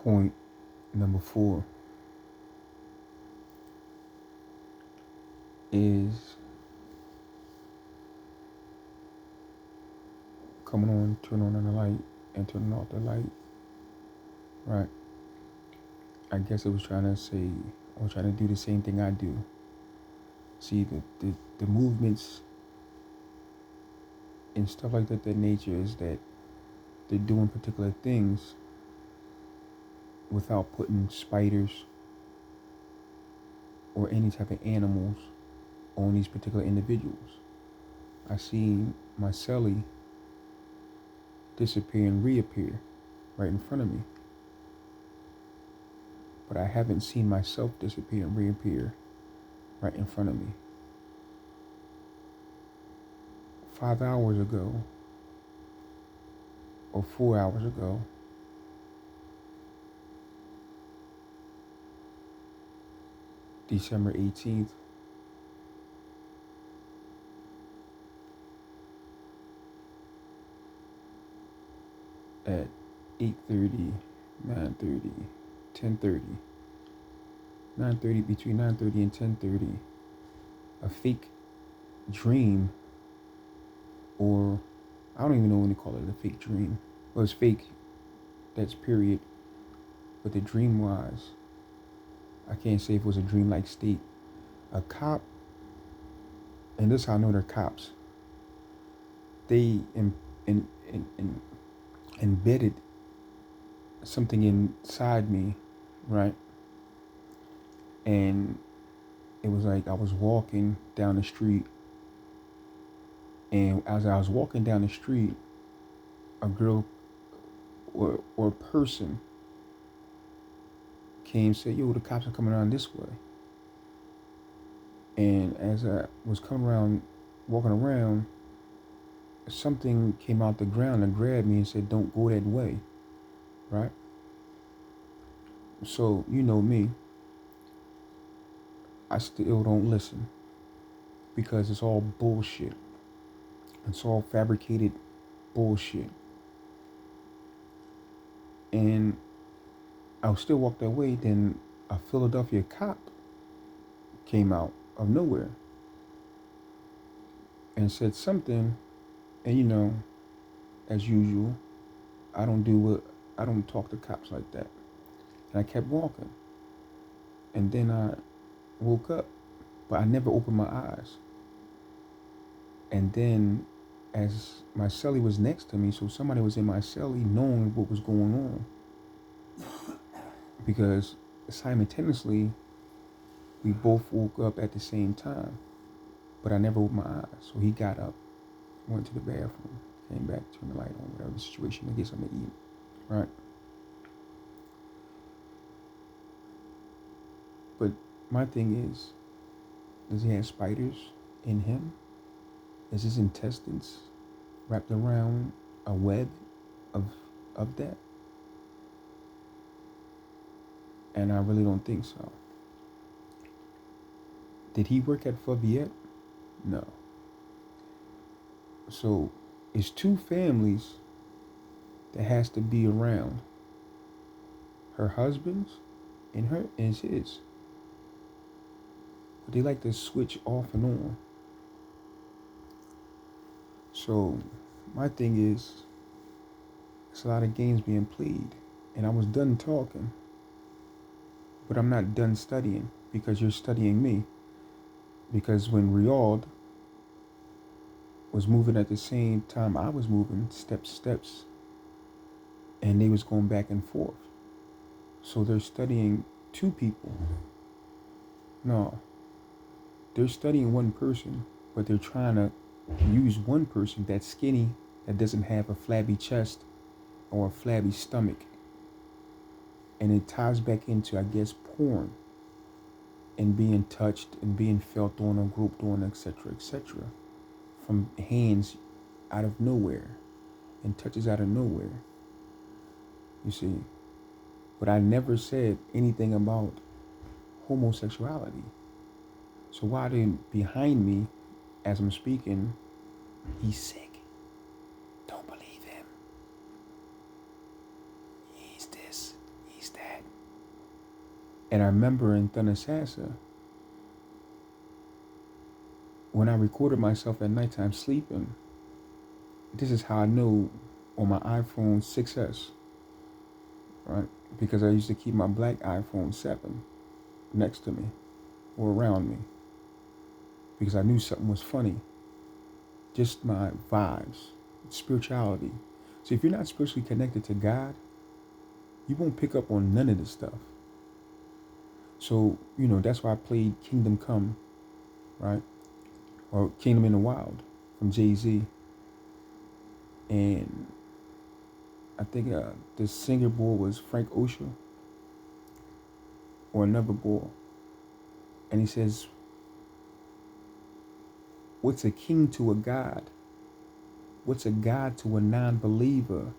Point number 4 is coming on, turning on the light, and turning off the light. Right. I guess it was trying to say, or trying to do the same thing I do. See, the movements and stuff like that nature is that they're doing particular things without putting spiders or any type of animals on these particular individuals. I see my celly disappear and reappear right in front of me. But I haven't seen myself disappear and reappear right in front of me. 5 hours ago, or 4 hours ago, December 18th, at 8:30, 9:30, 10:30, 9:30, between 9:30 and 10:30, a fake dream, or I don't even know when to call it a fake dream. Well, it's fake, that's period. But the dream was, I can't say if it was a dreamlike state. A cop, and this is how I know they're cops, they embedded something inside me, right? And it was like I was walking down the street, and as I was walking down the street, a girl or a person came and said, "Yo, the cops are coming around this way." And as I was coming around, walking around, something came out the ground and grabbed me and said, "Don't go that way," right? So, you know me, I still don't listen because it's all bullshit. It's all fabricated bullshit. And I'll still walk that way. Then a Philadelphia cop came out of nowhere and said something. And as usual, I don't talk to cops like that. And I kept walking. And then I woke up, but I never opened my eyes. And then as my celly was next to me, so somebody was in my celly knowing what was going on. Because simultaneously, we both woke up at the same time, but I never opened my eyes. So he got up, went to the bathroom, came back, turned the light on, whatever the situation, to get something to eat, right? But my thing is, does he have spiders in him? Is his intestines wrapped around a web of that? And I really don't think so. Did he work at Faviette? No. So it's two families that has to be around. Her husband's and his. But they like to switch off and on. So my thing is, it's a lot of games being played. And I was done talking. But I'm not done studying because you're studying me. Because when Riyadh was moving at the same time I was moving, steps, and they was going back and forth. So they're studying two people. No, they're studying one person, but they're trying to use one person that's skinny, that doesn't have a flabby chest or a flabby stomach. And it ties back into, I guess, porn and being touched and being felt on or groped on, etc., etc., from hands out of nowhere and touches out of nowhere. You see, but I never said anything about homosexuality. So why then behind me, as I'm speaking, he's sick. Don't believe him. He's this, he's that. And I remember in Thundersassa, when I recorded myself at nighttime sleeping, this is how I know on my iPhone 6S, right? Because I used to keep my black iPhone 7 next to me or around me because I knew something was funny. Just my vibes, spirituality. So if you're not spiritually connected to God, you won't pick up on none of this stuff. So, that's why I played Kingdom Come, right? Or Kingdom in the Wild from Jay-Z. And I think the singer boy was Frank Ocean or another boy. And he says, what's a king to a god? What's a god to a non-believer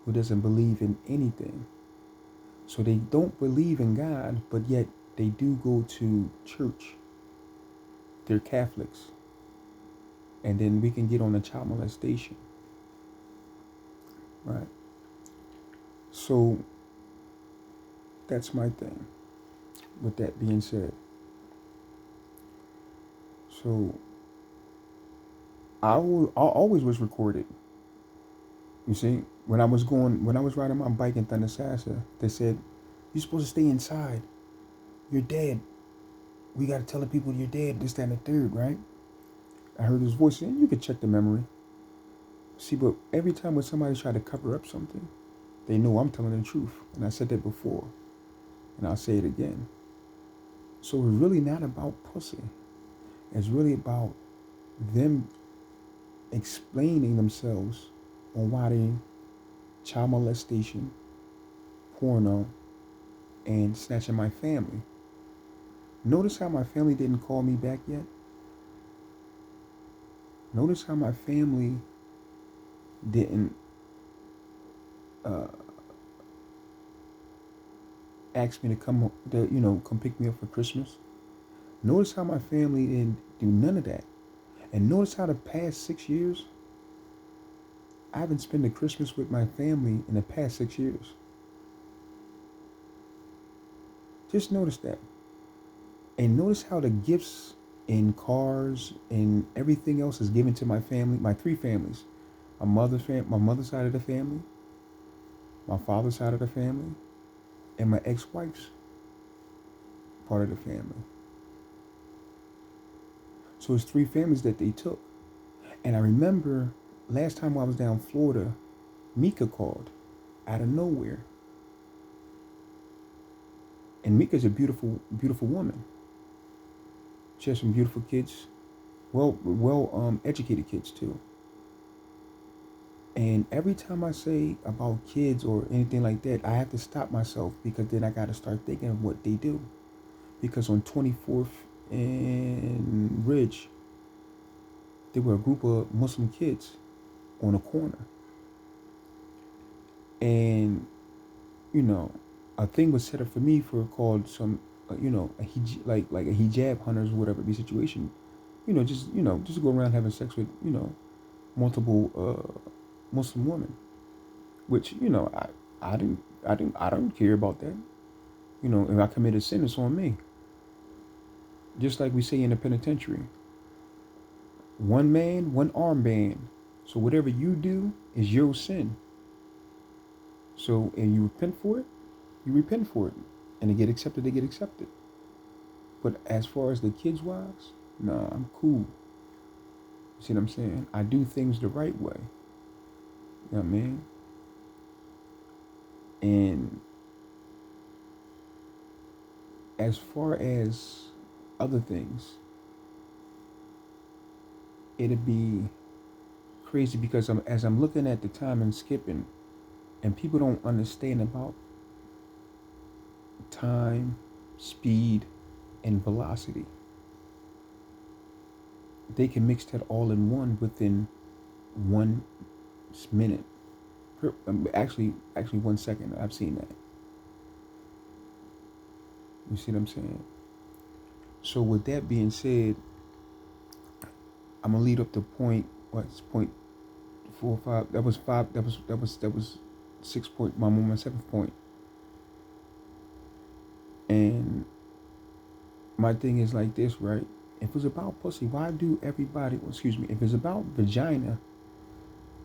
who doesn't believe in anything? So they don't believe in God, but yet they do go to church. They're Catholics. And then we can get on the child molestation. Right? So that's my thing. With that being said. So I always was recorded. You see, when I was riding my bike in Thundersassa, they said, "You're supposed to stay inside. You're dead. We got to tell the people you're dead, this, that, and the third," right? I heard his voice, and you could check the memory. See, but every time when somebody try to cover up something, they know I'm telling the truth. And I said that before, and I'll say it again. So it's really not about pussy. It's really about them explaining themselves on why they child molestation, porno, and snatching my family. Notice how my family didn't call me back yet? Notice how my family didn't uh, ask me to come pick me up for Christmas. Notice how my family didn't do none of that. And notice how the past 6 years, I haven't spent a Christmas with my family in the past 6 years. Just notice that. And notice how the gifts and cars and everything else is given to my family, my three families. My mother's side of the family, my father's side of the family, and my ex-wife's part of the family. So it's three families that they took. And I remember last time I was down in Florida, Mika called out of nowhere. And Mika's a beautiful, beautiful woman. She has some beautiful kids, educated kids too. And every time I say about kids or anything like that, I have to stop myself because then I got to start thinking of what they do. Because on 24th and Ridge, there were a group of Muslim kids on a corner. And, a thing was set up for me for called some, a hijab hunters or whatever the situation. Just to go around having sex with, multiple Muslim women, which I don't care about that. If I commit a sin, it's on me. Just like we say in the penitentiary, one man, one armband. So whatever you do is your sin. So and you repent for it, you repent for it, and they get accepted, they get accepted. But as far as the kids' wives, nah, I'm cool. You see what I'm saying? I do things the right way. You know what I mean? And as far as other things, it'd be crazy because as I'm looking at the time and skipping, and people don't understand about time, speed, and velocity. They can mix that all in one within 1 minute. Actually 1 second. I've seen that. You see what I'm saying? So with that being said, I'm gonna lead up to point. What's point 4 or 5? That was 5. That was 6 point. My 7th point. And my thing is like this, right? If it's about pussy, why do everybody, excuse me, if it's about vagina,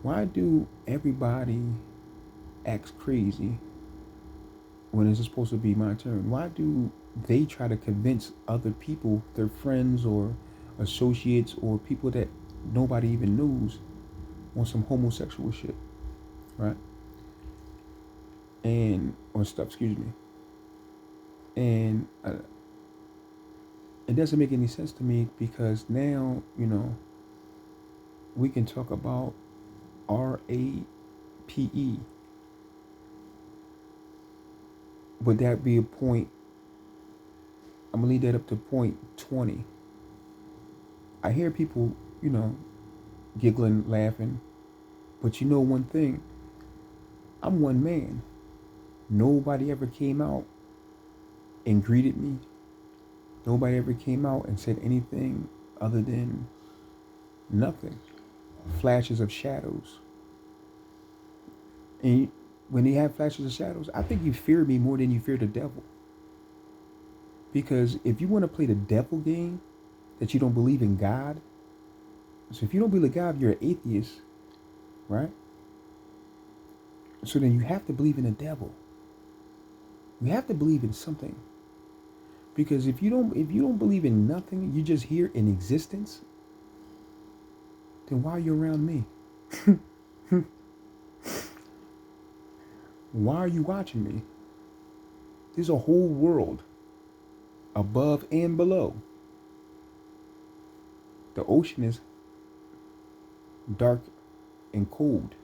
why do everybody act crazy when it's supposed to be my turn? Why do they try to convince other people, their friends or associates or people that nobody even knows, on some homosexual shit, right? And, or stuff, excuse me. And it doesn't make any sense to me because now, we can talk about RAPE. Would that be a point? I'm gonna leave that up to point 20. I hear people, giggling, laughing, but you know one thing, I'm one man. Nobody ever came out and greeted me. Nobody ever came out and said anything other than nothing. Flashes of shadows. And when they have flashes of shadows, I think you fear me more than you fear the devil. Because if you want to play the devil game, that you don't believe in God, so if you don't believe in God, you're an atheist, right? So then you have to believe in the devil. You have to believe in something. Because if you don't believe in nothing, you just here in existence, then why are you around me? Why are you watching me? There's a whole world above and below. The ocean is dark and cold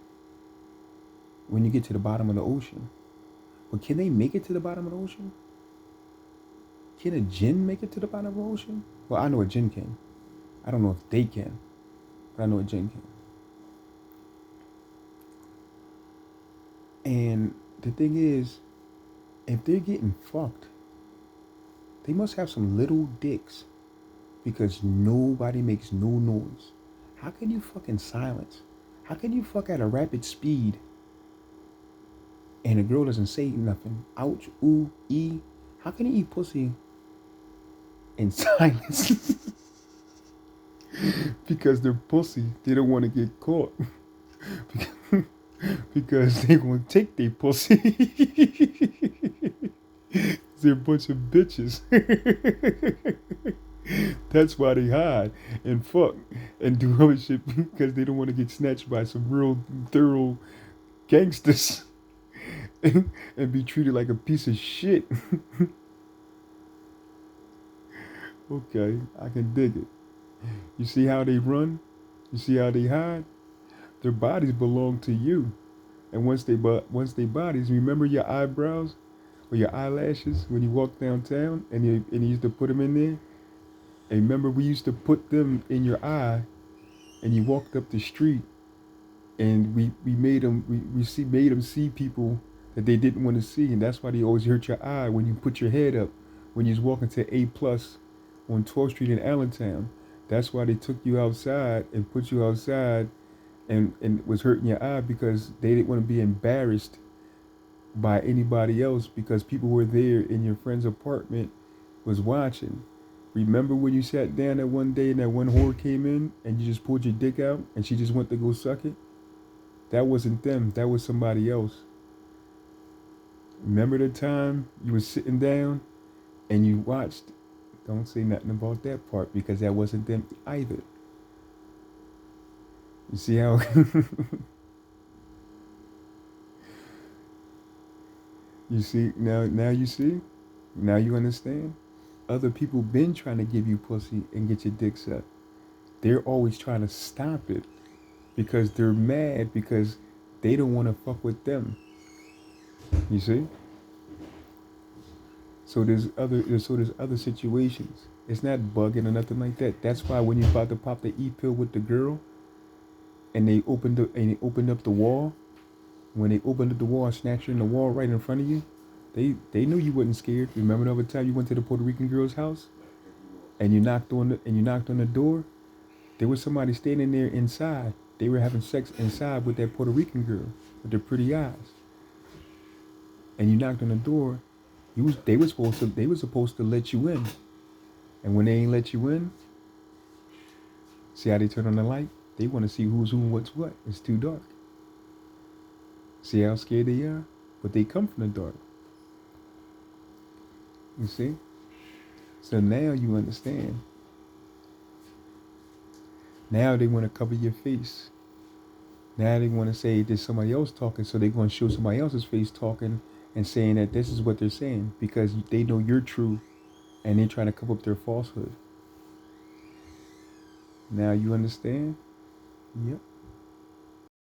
when you get to the bottom of the ocean. But can they make it to the bottom of the ocean? Can a jinn make it to the bottom of the ocean? Well, I know a jinn can. I don't know if they can, but I know a jinn can. And the thing is, if they're getting fucked, they must have some little dicks because nobody makes no noise. How can you fucking silence? How can you fuck at a rapid speed and a girl doesn't say nothing? Ouch, ooh, ee. How can you eat pussy in silence? Because they're pussy. They don't want to get caught. Because they gonna take their pussy. They're a bunch of bitches. That's why they hide and fuck and do other shit because they don't want to get snatched by some real thorough gangsters and be treated like a piece of shit. Okay, I can dig it. You see how they run? You see how they hide? Their bodies belong to you. And once they bodies, remember your eyebrows or your eyelashes when you walk downtown and you used to put them in there? And remember we used to put them in your eye and you walked up the street and we made them made them see people that they didn't want to see, and that's why they always hurt your eye when you put your head up when you was walking to A Plus on 12th Street in Allentown. That's why they took you outside and put you outside and was hurting your eye because they didn't want to be embarrassed by anybody else because people were there in your friend's apartment was watching. Remember when you sat down that one day and that one whore came in and you just pulled your dick out and she just went to go suck it? That wasn't them. That was somebody else. Remember the time you were sitting down and you watched? Don't say nothing about that part because that wasn't them either. You see how? You see now you see? Now you understand? Other people been trying to give you pussy and get your dick sucked. They're always trying to stop it because they're mad because they don't want to fuck with them. You see? So there's other situations. It's not bugging or nothing like that. That's why when you're about to pop the E-pill with the girl and they opened up the wall, when they opened up the wall and snatched you in the wall right in front of you, they knew you wasn't scared. Remember the other time you went to the Puerto Rican girl's house and you knocked on the door? There was somebody standing there inside. They were having sex inside with that Puerto Rican girl with the pretty eyes. And you knocked on the door They were supposed to let you in, and when they ain't let you in, see how they turn on the light? They want to see who's who and what's what. It's too dark. See how scared they are? But they come from the dark. You see? So now you understand. Now they want to cover your face. Now they want to say there's somebody else talking, so they're going to show somebody else's face talking and saying that this is what they're saying because they know you're true and they're trying to cover up their falsehood. Now you understand? Yep.